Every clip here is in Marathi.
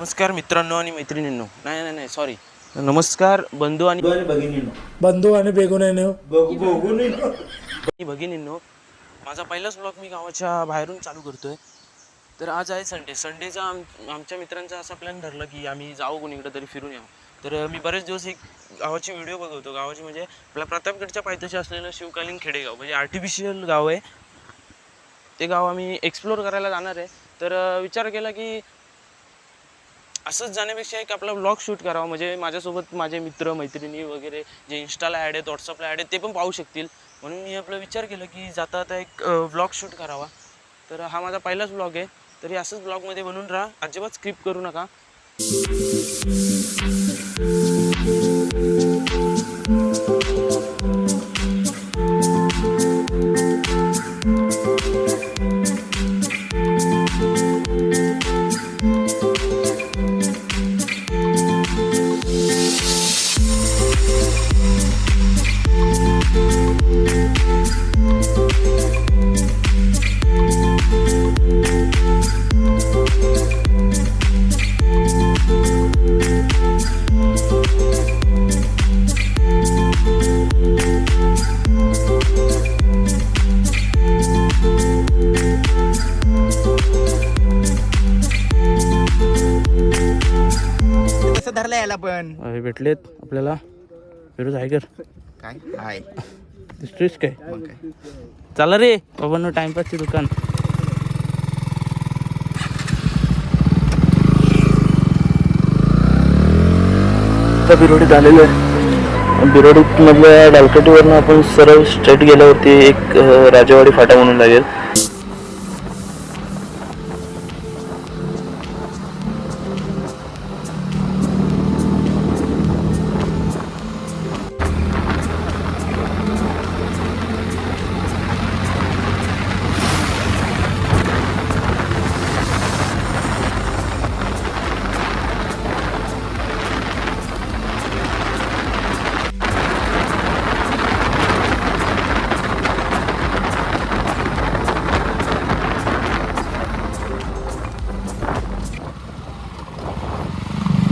नमस्कार मित्रांनो आणि मैत्रिणींनो, नाही नाही नाही सॉरी, नमस्कार बंधू आणि भगिनींनो. माझा पहिलाच ब्लॉग मी गावाच्या बाहेरून चालू करतोय. तर आज आहे संडेचा आमच्या मित्रांचा असा प्लॅन ठरला की आम्ही जाऊ कोणीकडे तरी फिरून यावं. तर मी बरेच दिवस एक गावाची व्हिडिओ बघवतो. गावाची म्हणजे आपल्या प्रतापगडच्या पायथ्याशी असलेलं शिवकालीन खेडेगाव, म्हणजे आर्टिफिशियल गाव आहे. ते गाव आम्ही एक्सप्लोअर करायला जाणार आहे. तर विचार केला की असंच जाण्यापेक्षा एक आपला व्लॉग शूट करावा, म्हणजे माझ्यासोबत माझे मित्र मैत्रिणी वगैरे जे इंस्टाला ॲड आहेत, व्हॉट्सअपला ॲड आहेत, ते पण पाहू शकतील. म्हणून मी आपला विचार केला की जाता आता एक व्लॉग शूट करावा. तर हा माझा पहिलाच व्लॉग आहे. तरी असंच ब्लॉगमध्ये बनून राहा, अजिबात स्क्रिप्ट करू नका. कसं धरलं याला पण भेटलेत आपल्याला फिरोज हायकर. काय हाय दिसतोयस काय? मग काय चला रे बाबांनो, टाइमपासची दुकान. आता बिरोडीत आलेलो आहे. बिरोडीमधल्या डालकाटीवरनं आपण सरळ स्ट्रेट गेल्यावरती एक राजेवाडी फाटा म्हणून लागेल.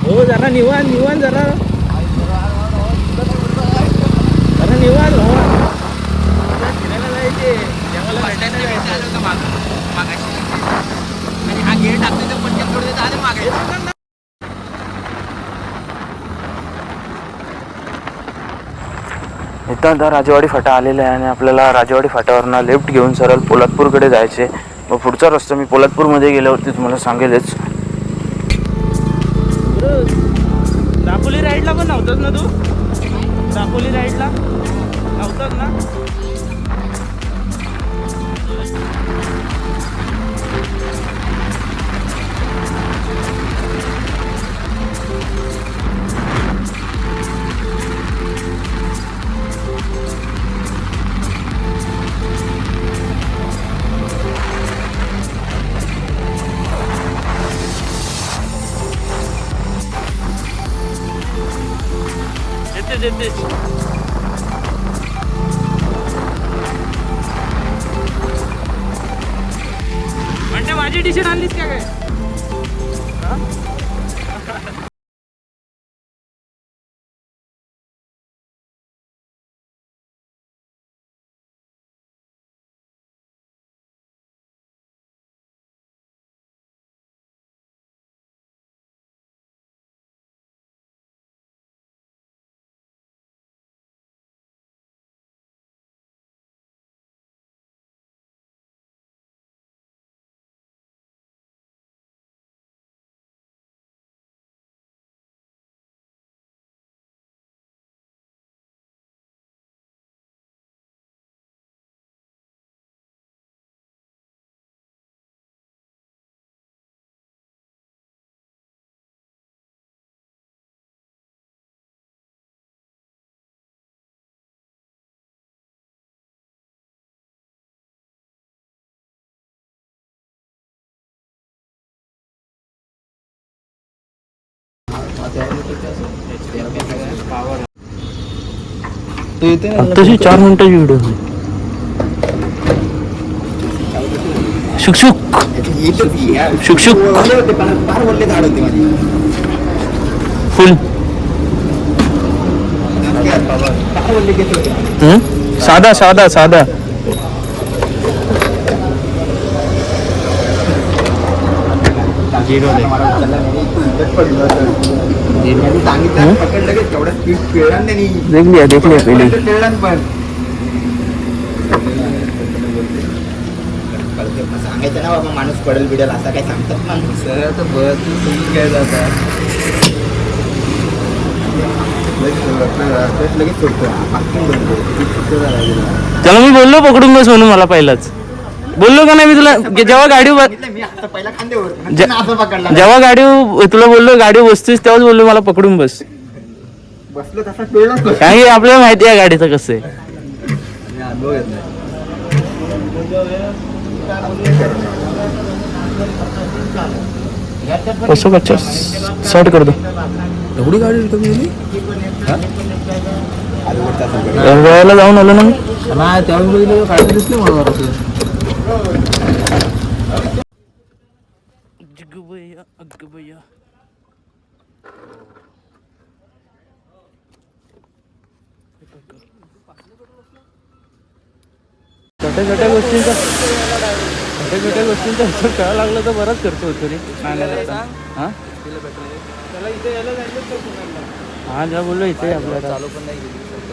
हो जरा निवान जरा निवान हो. फिरायला जायचे हा गेट टाकतो तर पटकन थोडं झालं मागे. इथं आता राजेवाडी फाटा आलेला आहे आणि आपल्याला राजेवाडी फाट्यावरनं लेफ्ट घेऊन सरळ पोलादपूरकडे जायचे. मग पुढचा रस्ता मी पोलादपूरमध्ये गेल्यावरती तुम्हाला सांगेलच. दापोली राईडला पण नव्हताच ना तू? दापोली राईडला नव्हताच ना? येतेच म्हणजे माझी टी शर्ट आणलीस का काय? तशी 4 मिनिटाची व्हिडिओ. शुकशुक शुकशुक फार बोलले झाड होते माझे फुल फार बोलले घेतले होते साधा साधा साधा सांगितलं पकडलं की तेवढं स्पीड खेळलं त्यांनी देखली पहिली खेळलं पण सांगायचं ना बाबा माणूस पडेल बिडेल असा काय सांगतात माणूस तर बस खेळ जातात लगेच त्याला मी बोललो पकडून बस म्हणून मला पहिलाच बोललो का नाही मी तुला जेव्हा गाडी मी आता पहिला खांद्यावर असं पकडला जेव्हा गाडी तुला बोललो गाडी बसतीस तेव्हाच बोललो मला पकडून बस बसलो तसा खेळला काही आपल्याला माहिती आहे गाडीचं कसं आहे अनुभव येत नाही कसं बच्चा स्टार्ट कर दो एवढी गाडी कमी झाली गोव्याला जाऊन आलो ना मी नाही त्यावेळी गाडी दिसली मला छोट्या छोट्या गोष्टींचा विचार करायला लागला तर बराच खर्च होतो रे हां हां ज्या बोललो इथे आपल्याला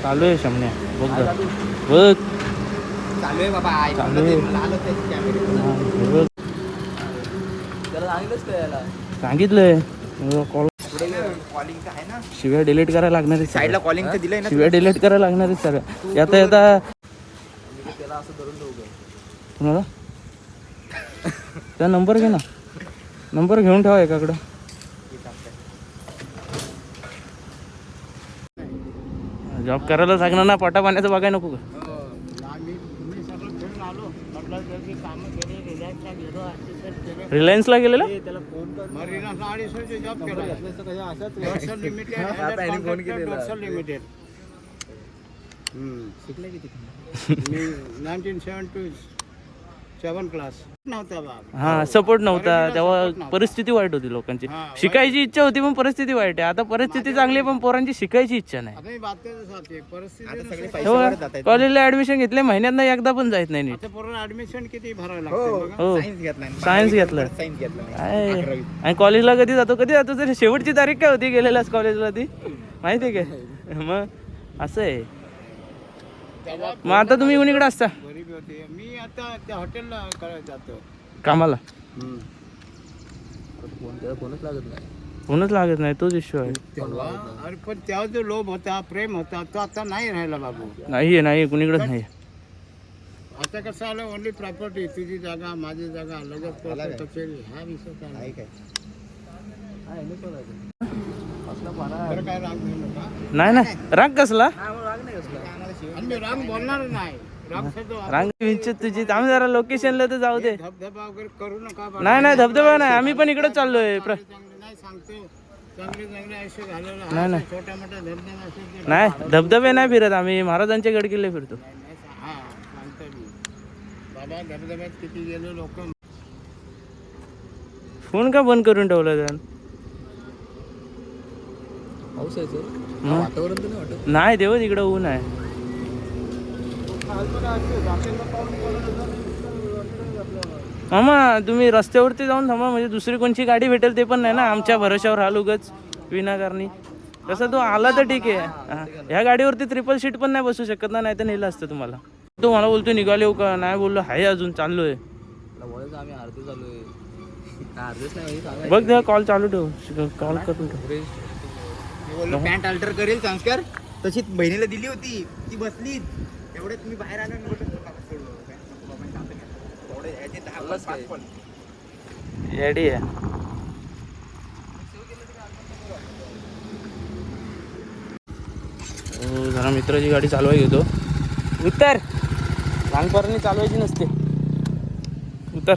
चालू आहे शमण्या बघ जा. बघ चालू आहे बाबा चालू आहे. बघ सांगितलंय कॉल कॉलिंगचं आहे ना शिव्या डिलीट करायला लागणार आहे साईडला कॉलिंगचं दिलंय ना शिव्या डिलीट करायला लागणार आहे सगळ्या येता येता कुणाला त्या नंबर घे ना नंबर घेऊन ठेवा एकाकडं जॉब करायला सांगणार ना पोटा पाण्याचं बघाय नको का रिलायन्सला गेलेला शिकले किती 1977 क्लास नव्हता बाबा हा सपोर्ट नव्हता तेव्हा परिस्थिती वाईट होती लोकांची शिकायची इच्छा होती पण परिस्थिती वाईट आहे आता परिस्थिती चांगली आहे पण पोरांची शिकायची इच्छा नाही आता मी बात करत होते परिस्थिती आता सगळे नुसार पैशावरच जात आहेत कॉलेजला ऍडमिशन घेतले महिन्यात एकदा पण जायत नाही नीट आता पोरांना ऍडमिशन किती भरायला हो लागते बघा. हो सायन्स घेतलाय सायन्स घेतलं सायन्स घेतलं काय 11वी. आणि कॉलेजला कधी जातो तर शेवटची तारीख काय होती गेलेलास कॉलेजला ती माहिती आहे काय मग असं आहे मग आता तुम्ही कुणीकडे असता गरीबी होती मी आता त्या हॉटेलला करायला जातो कामाला फोनच लागत नाही तोच इश्यू आहे तेव्हा अरे पण तेव्हा जो लोभ होता प्रेम होता तो आता नाही राहिला बाबू नाही कुणीकडेच नाही आता कसं आलं ओनली प्रॉपर्टी तुझी जागा माझी जागा लगेच कोर्ट कचेरी हा विषय काय आहे काय बरं काय राग घेऊ नका नाही राग कसला आणि मी राग बोलणार नाही राग सध्या रांग विंचित तुझी आम्ही जरा लोकेशनला तर जाऊ दे धबधबा वगैरे करू नका बा. नाही धबधबा नाही आम्ही पण इकडे चाललोय चांगले नाही सांगतो चांगले आयुष्य घालवलं नाही, नाही. छोटा मोठा धबधबा असेल ते नाही धबधबे नाही फिरत आम्ही महाराजांचे गड किल्ले फिरतो हा सांगतो मी बाबा धबधब्यात किती गेलो लोक फोन का बंद करून ठेवला त्यानं पाऊस आहे मग? वातावरण तर नाही वाटत नाही देव तिकडं ऊन आहे मामा तुम्ही रस्त्यावरती जाऊन थांबा म्हणजे दुसरी कोणची गाडी भेटेल ते पण नाही ना आमच्या भरोश्यावर हाल उगच विनाकारणी तसं तो आला तर ठीक आहे हा. ह्या गाडीवरती ट्रिपल सीट पण नाही बसू शकत ना नाही तर नेलं असतं तुम्हाला तो मला बोलतो निघाले का नाही बोललो हाय अजून चाललोय आम्ही अर्धे चालू आहे अर्धेच नाही बघ तेव्हा कॉल चालू ठेव कॉल करून ठेव बोललो पॅन्ट अल्टर करेल संस्कार तशी बहिणीला दिली होती ती बसली एवढे तुम्ही बाहेर आलो मी बोललो बाबा सोडलो बाबा सांगतो मी. एवढे याचे 10 5 कॉल येडी आहे हो जरा मित्राची गाडी चालवाय घेतो उतर लहानपणी चालवायची नसते उतर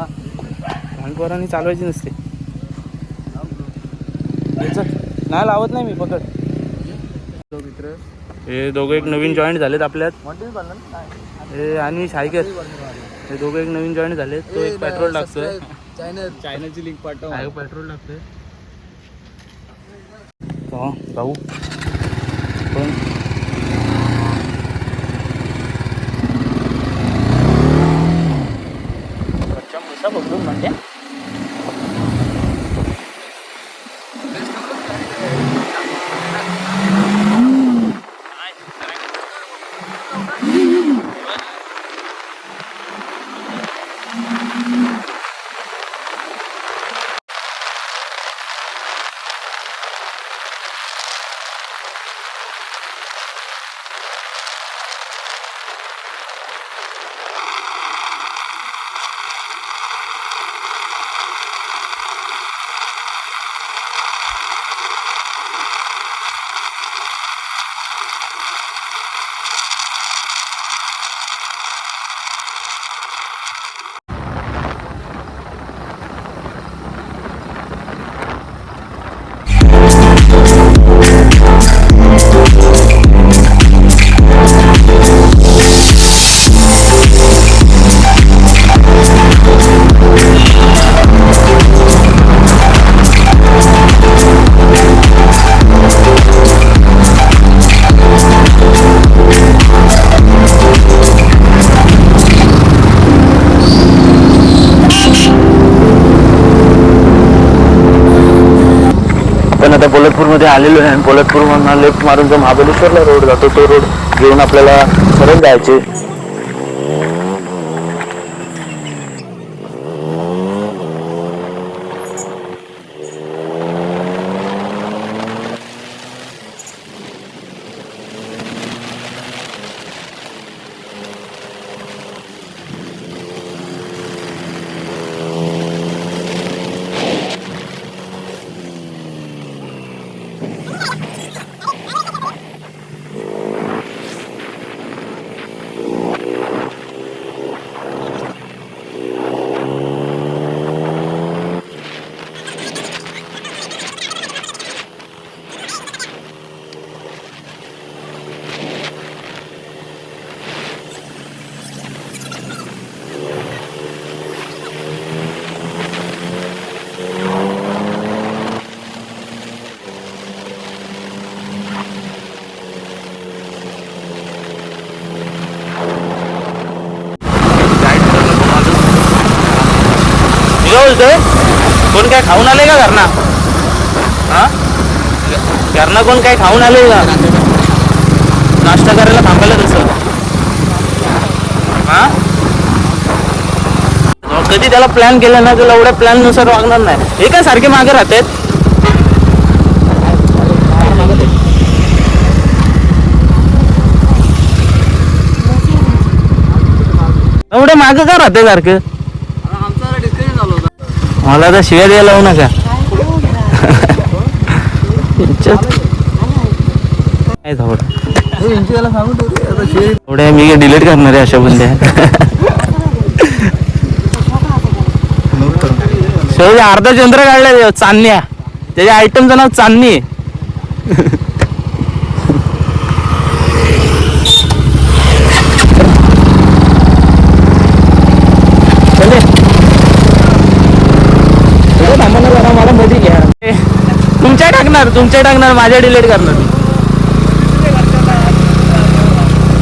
लहानपणी चालवायची नसते नाही लावत नाही मी पकड मित्र हे दोघं एक नवीन जॉईंट झालेत आपल्यात, हे आणि शायकर, हे दोघं एक नवीन जॉईंट झालेत. तो एक पेट्रोल टाकतोय, चायनाची लिंक पाठव. पेट्रोल टाकतोय. भाऊ पण बघून म्हणजे आता पोलटपूरमध्ये आलेलो आहे. पोलटपूरमधून लेफ्ट मारून जो महाबळेश्वरला रोड जातो तो रोड घेऊन आपल्याला परत जायचे. कोण काय खाऊन आले का घरना? हा, घरना कोण काय खाऊन आले का? नाश्ता करायला थांबायला तसं. हा, कधी त्याला प्लॅन केला ना त्याला एवढ्या प्लॅन नुसार वागणार नाही. हे काय सारखे मागे राहतात? एवढे मागे का राहते सारखं? मला तर शिव्या द्यायला लावू नका. थोड्या मी डिलीट करणार आहे अशा बंद्या. शेवटी अर्धा चंद्र काढलाय चांदण्या, त्याच्या आयटमचं नाव चांदणी. तुमच्या टाकणार माझ्या डिलीट करणार.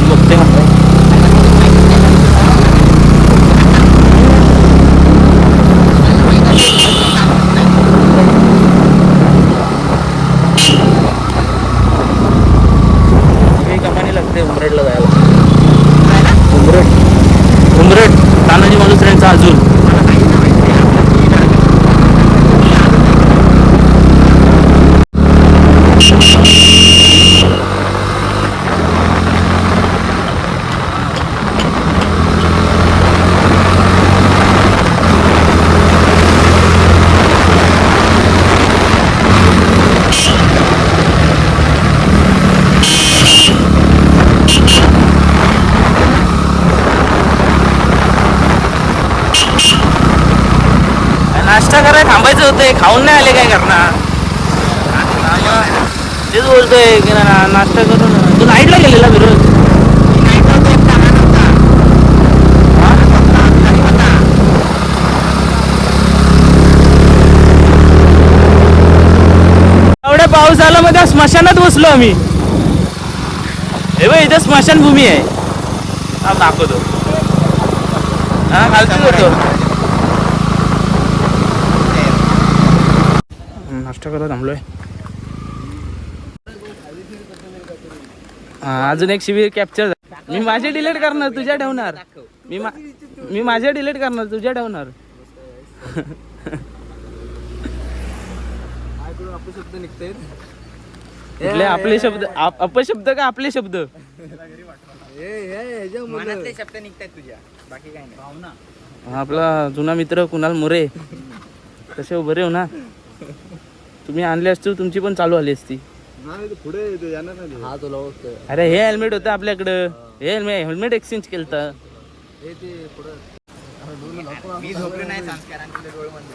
बघते कमानी लागते उमरेडला जायला. उमरेड तानाजी मालुसरेंचा अजून नाश्ता करायला थांबायचं होतं. खाऊन नाही आले काय करणार? तेच बोलतोय की नाश्ता करून नाईटला गेलेला फिरत. एवढा पाऊस आला मग त्या स्मशानात बसलो आम्ही. हे बघ इथे स्मशानभूमी आहे. हा दाखवतो. हा खालतीच होतो. नाश्ता करत थांबलोय. हा अजून एक शिबिर कॅप्चर. मी माझे डिलीट करणार तुझ्या ठेवणार. मी माझे डिलीट करणार तुझ्या ठेवणार. अपशब्द निघते. कुठले आपले शब्द? अपशब्द का आपले शब्द? मनातले शब्द निघतात तुझ्या, बाकी काय नाही. आपला जुना मित्र कुणाल मोरे कसे उभे हो ना. तुम्ही आणले असतो तुमची पण चालू आली असती. अरे हे हेल्मेट होतं आपल्याकडं. हे हेल्मेट एक्सचेंज केलं. मी झोपलो नाही संस्कारांचे डोळे बंद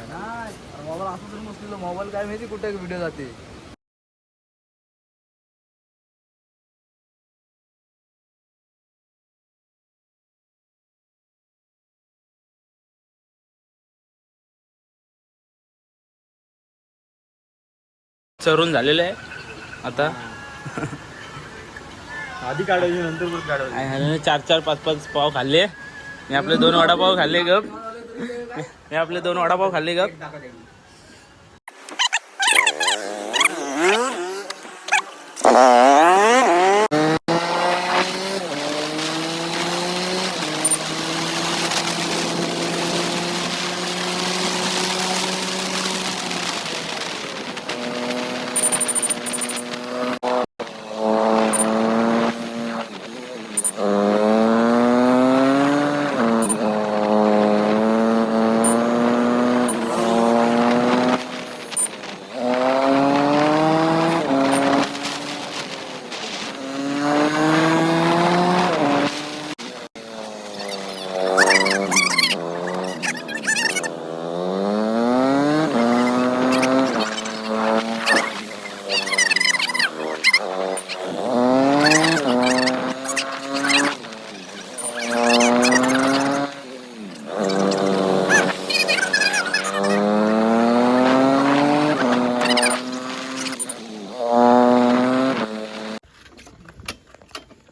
मोबाईल काय माहिती कुठे व्हिडिओ जाते. चरून झालेलं आहे आता. आधी काढायची नंतर पण काढायची. 4-4, 5-5 पाव खाल्ले. मी आपले 2 वडापाव खाल्ले गप.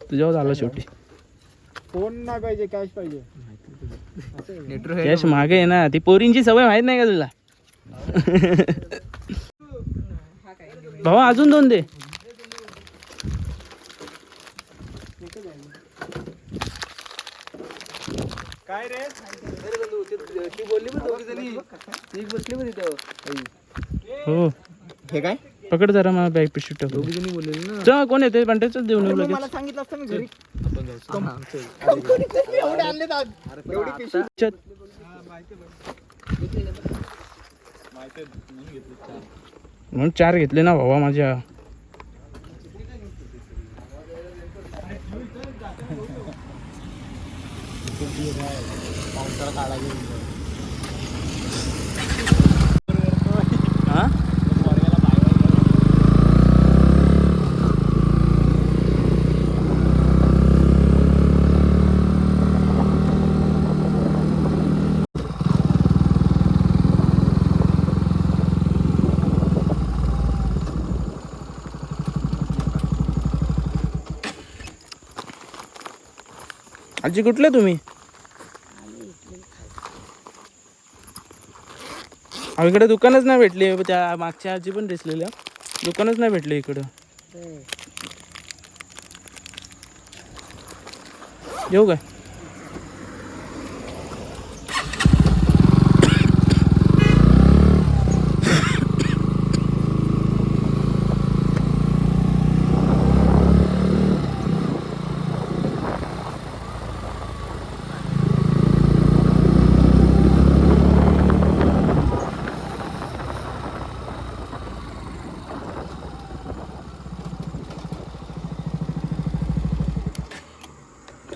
तुझ्यावर झालं शेवटी. फोन नाही पाहिजे, कॅश पाहिजे. कॅश मागे आहे ना. ती पोरींची सवय माहित नाही का तुला? भावा अजून 2 दे. काय रे ती बोलली पण दोघी जणी एक बसली पण तिथं. हो हे काय पकड जरा मला बॅग पिशवी टाकू. दोघी जणी बोललेली ना. चल कोण येते बंटेच देऊन येऊ लगेच. मला सांगितलं असतं मी घरी एवढे आणले आज. एवढी पिशवी. चल. म्हणून 4 घेतले ना भावा माझ्या. हा आजी कुठले तुम्ही? इकडे दुकानच नाही भेटले. त्या मागच्या आजी पण दिसलेल्या दुकानच नाही भेटले इकडं. येऊ काय?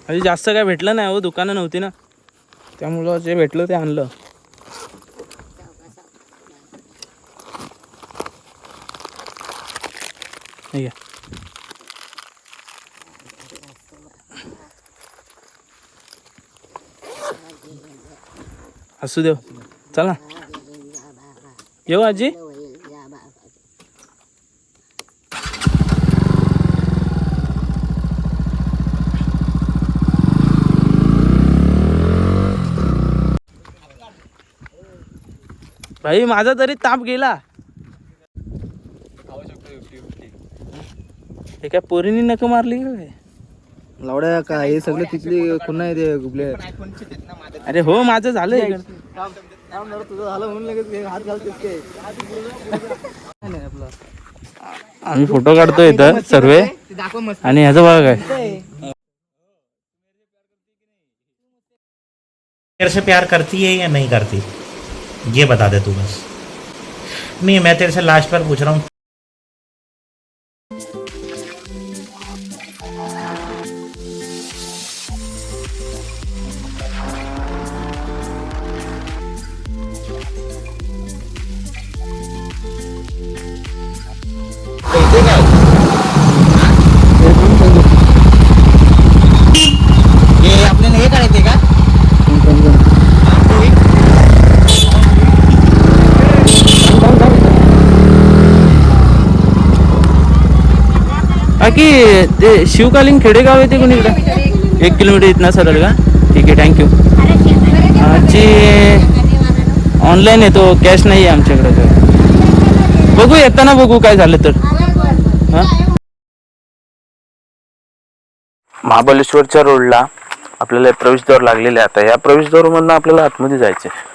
आधी जास्त काय भेटलं नाही हो. दुकानं नव्हती ना, त्यामुळं जे भेटलं ते आणलं. असू देव. चला येऊ आजी. भाई माझा तरी ताप गेला. हे काय पोरीनी नका मारली का काय? लावड्या का हे सगळं तिथली पुन्हा येते गुबले. अरे हो माझं झालंय. तुझं झालं म्हणून लगेच हात घालतेस काय? नाही आपला आम्ही फोटो काढतोय इथं सर्व. आणि ह्याचं बघा काय. मेरे से प्यार करती है या नहीं करती, ये बता दे तू बस. नहीं, मैं तेरे से लास्ट बार पूछ रहा हूँ. हे आपल्याला हे करायचंय का? बाकी ते शिवकालीन खेडेगाव आहे ते कोणीकडे 1 किलोमीटर इथनं सरळ का. ठीक आहे थँक्यू. आजची ऑनलाईन येतो, कॅश नाही आहे आमच्याकडे. तर बघू येताना बघू काय झालं तर. हां महाबळेश्वरच्या रोडला आपल्याला प्रवेशद्वार लागलेले आहे. आता या प्रवेशद्वारमधनं आपल्याला आतमध्ये जायचं आहे.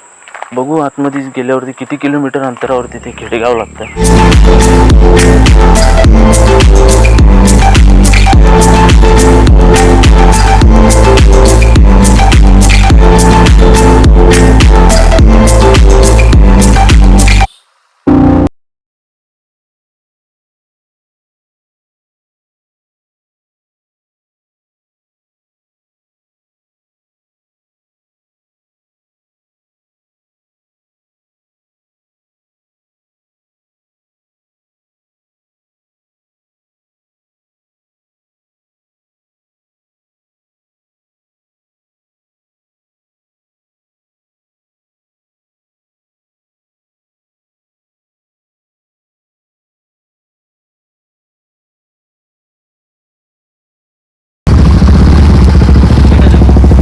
बघू आतमध्ये गेल्यावरती किती किलोमीटर अंतरावरती ते खेडेगाव लागतं.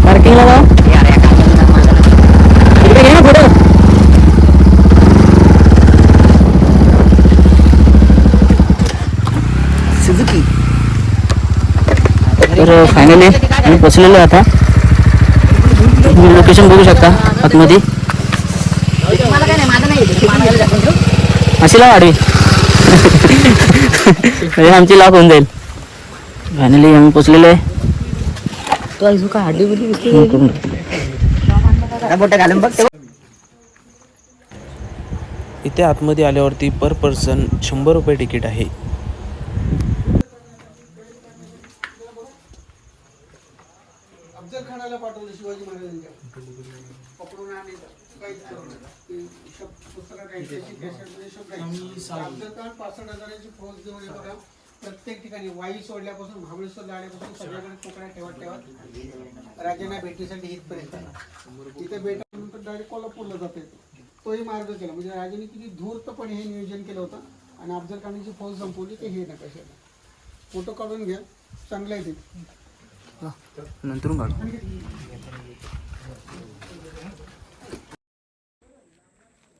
पार्किंगला जाऊ. इकडे घे ना फोटो. सुझुकी. तर फायनली आम्ही पोचलेलो आता. तुम्ही लोकेशन बघू शकता आतमध्ये. अशी लाव आडवी. हे आमची लाभ होऊन जाईल. फायनली आम्ही पोचलेलो आहे. तो काय हड्डी बिड्डी दिसते. इथे आतमध्ये आल्यावरती पर पर्सन 100 रुपये तिकीट आहे. अफजलखानाला पाठवलं शिवाजी महाराजांच्या पकडून आणायचं काहीच करू नका. पुस्तकात अफजलखान 65,000ची फौज घेऊन हे बघा प्रत्येक ठिकाणी वाई सोडल्यापासून महाबळेश्वर आल्यापासून सगळ्याकडे कोकणात ठेवत राजांना भेटीसाठी इथपर्यंत तिथे भेटल्यानंतर डायरेक्ट कोल्हापूरला जाता येतो. तोही मार्ग केला. म्हणजे राजाने किती धूर्तपणे हे नियोजन केलं होतं आणि अफजलखानाची फौज संपवली ते हे नकाशाला. फोटो काढून घ्या, चांगला आहे ते. नंतर काढू.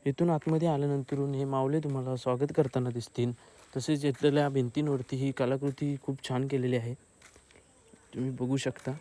इथून आतमध्ये आल्यानंतर हे मावळे तुम्हाला स्वागत करताना दिसतील. तसेच इथल्या भिंतींवरती ही कलाकृती खूप छान केलेली आहे, तुम्ही बघू शकता.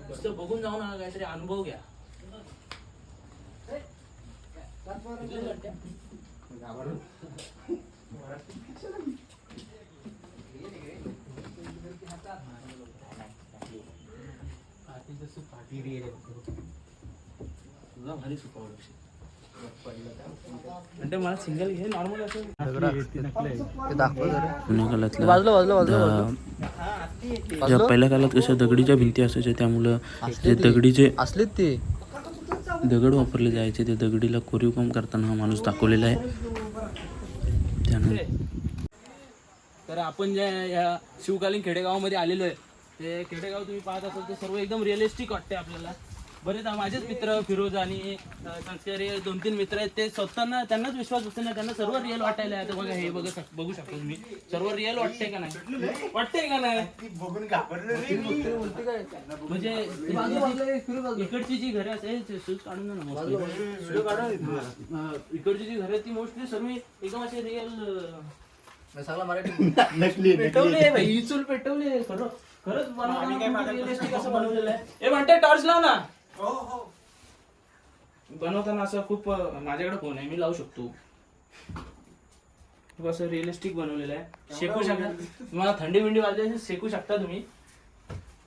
नुसतं बघून जाऊ नका, काहीतरी अनुभव घ्या. तुझा भारी सुकावलं म्हणजे मला सिंगल घे नॉर्मल असं ज्या पहिल्या काळात कशा दगडीच्या भिंती असायच्या त्यामुळं जे दगडीचे असलेत ते दगड वापरले जायचे ते दगडीला कोरीव काम करताना हा माणूस दाखवलेला आहे त्यानंतर. तर आपण ज्या या शिवकालीन खेडेगावामध्ये आलेलो आहे ते खेडेगाव तुम्ही पाहत असाल ते सर्व एकदम रिअलिस्टिक वाटते आपल्याला. बरेच माझेच मित्र फिरोज आणि संस्कारी 2-3 मित्र आहेत ते स्वतःना त्यांनाच विश्वास असतो ना त्यांना सर्व रिअल वाटायला आहे. आता बघा हे बघू शकता तुम्ही सर्व रिअल वाटते का नाही वाटते का नाही बघून घाबरलो रे मी. म्हणजे इकडची जी घरे असते शूज काढून जा ना mostly. इकडची जी घरे ती मोस्टली सर्व एकदम असे रिअल सगळा मराठी पेटवले भाई इचूल पेटवले खरंच बनवताना रिअलिस्टिक असं बनवलेलं आहे. हे म्हणते टॉर्च लाव ना. बनवताना असं खूप माझ्याकडे फोन आहे मी लावू शकतो. खूप असं रिअलिस्टिक बनवलेलं आहे. शेकू शकता तुम्हाला थंडी बिंडी वाजली शेकू शकता तुम्ही.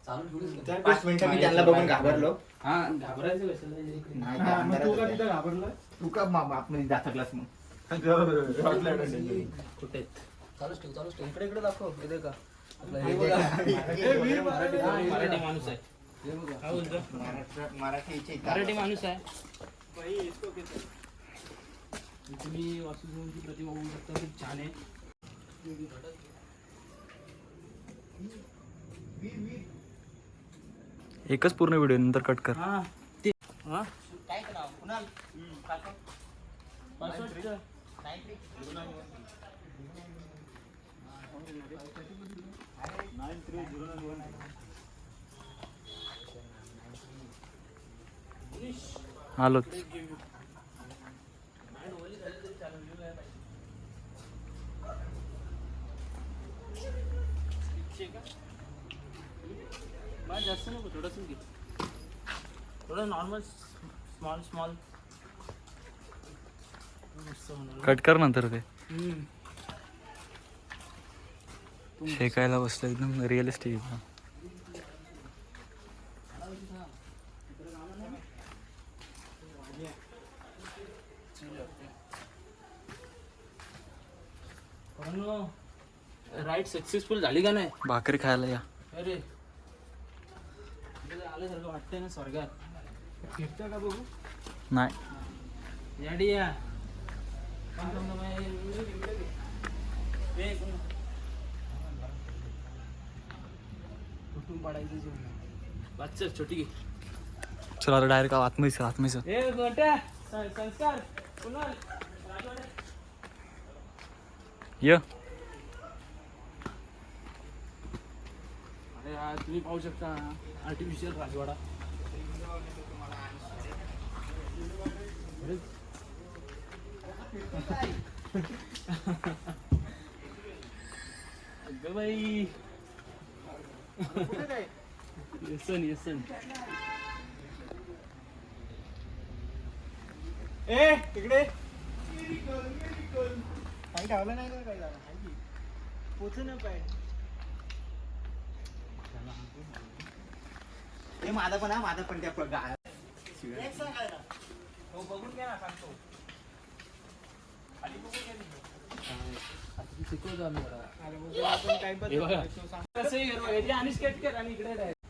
5 मिनिटं मी त्यांना बघून घाबरलो. हा घाबरायचं कशाला नाही त्या अंधारात होत्या. तिथं घाबरला तू का आतमध्ये जातकलास मग कुठे आहेत? चालूच ठेव इकडे दाखव येते का मराठी माणूस आहे. काय बोलतो मराठीचे मराठी माणूस आहे. तुम्ही वासुदेवांची प्रतिमा बघू शकता खूप छान आहे. एकच पूर्ण व्हिडिओ नंतर कट कर. हा ते हा काय नाव कुणाल पासवर्ड आलोच. जास्त नको थोडंच घे थोडं नॉर्मल स्मॉल कट कर नंतर ते शेकायला बसलं एकदम रिअलिस्टिक एकदम. राईट सक्सेसफुल झाली का नाही? भाकरी खायला या. अरे आल्यासारखं वाटतंय ना स्वर्गात. फिरतं का बघू? नाही याडी या कुठून पाडायचं जेवण बाচ্চা छोटी घे. चला आता डायरेक्ट आतमध्ये ए गोट्या संस्कार कुणाल राजवाडे. ये. अरे यार तुम्ही पाहू शकता आर्टिफिशियल राजवाडा. अगं बाई येसन ए तिकडे काही ठेवलं नाही का काही झालं पोचू ना काय हे माझा पण त्या बघून घ्या ना सांगतो. शिकवतो आम्ही हे बघा कसंही कर बघा. याची आणि स्केच कर आणि इकडे direct.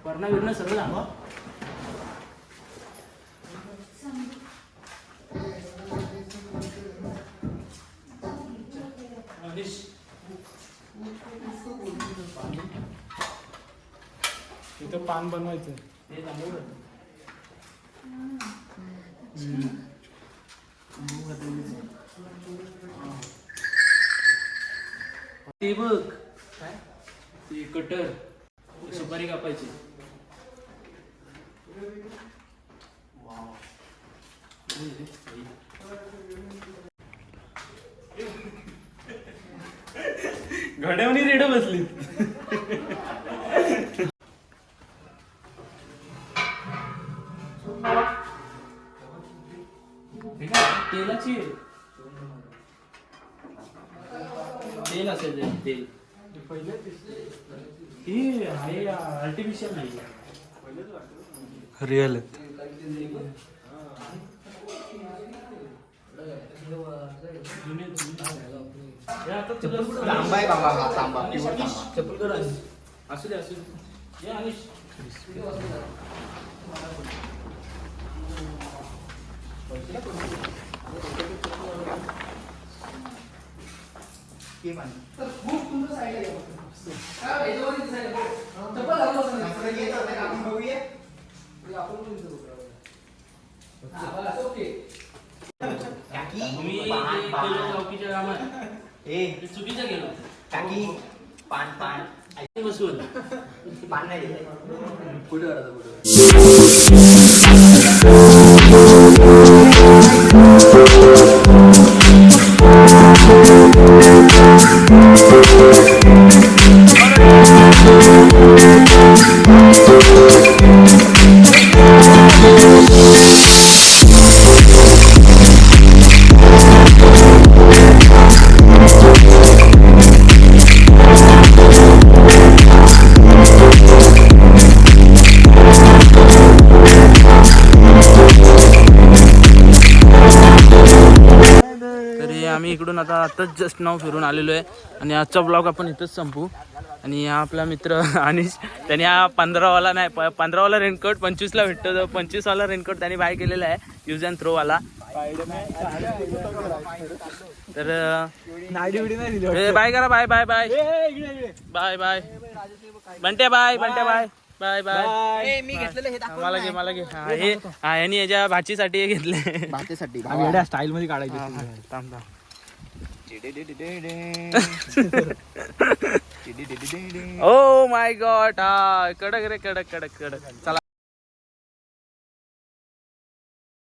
वरणा बिरणं सगळं झालं. इथं पान बनवायचं. हे जमवलं. ते बघ ते कटर सुपारी कापायची. घड्यावणी रेड बसली. तेलाची तेल असेल तेल. ही आहे आर्टिफिशियल नाही. रिअल आहेत. तांबा आहे बाबा, हा तांबा प्युअर तांबा. चप्पल कर असू दे असू दे. ये अनिश. के मान. तर खूप तुमचं साईडला घ्या फक्त. असं येत होतं का? आपण बघूया. मी गेलो चौकीच्या कामात. ए ते चुकीचं गेलो. काकी पान पान बसून पान नाही दिले. कुठे काढायचं कुठे? तरी आम्ही इकडून आताच जस्ट नाव फिरून आलेलो आहे आणि आजचा ब्लॉग आपण इथंच संपू. आणि हा आपला मित्र अनिश, त्याने हा 15वाला नाही 15वाला रेनकोट 25ला भेटतो. 25वाला रेनकोट त्याने बाय केलेला आहे, यूज अँड थ्रोवाला. तर बाय करा. Bye bye bye bye bye Bantya bye. Bantya bye bye bye. मी घेतलेलं हे दाखव. मला घे मला घे. हा हे हा यांनी याच्या भाचीसाठी हे घेतले. भातेसाठी स्टाईल मध्ये काढायची. थांब थांब. Oh my God. हा कडक रे कडक कडक कडक. चला.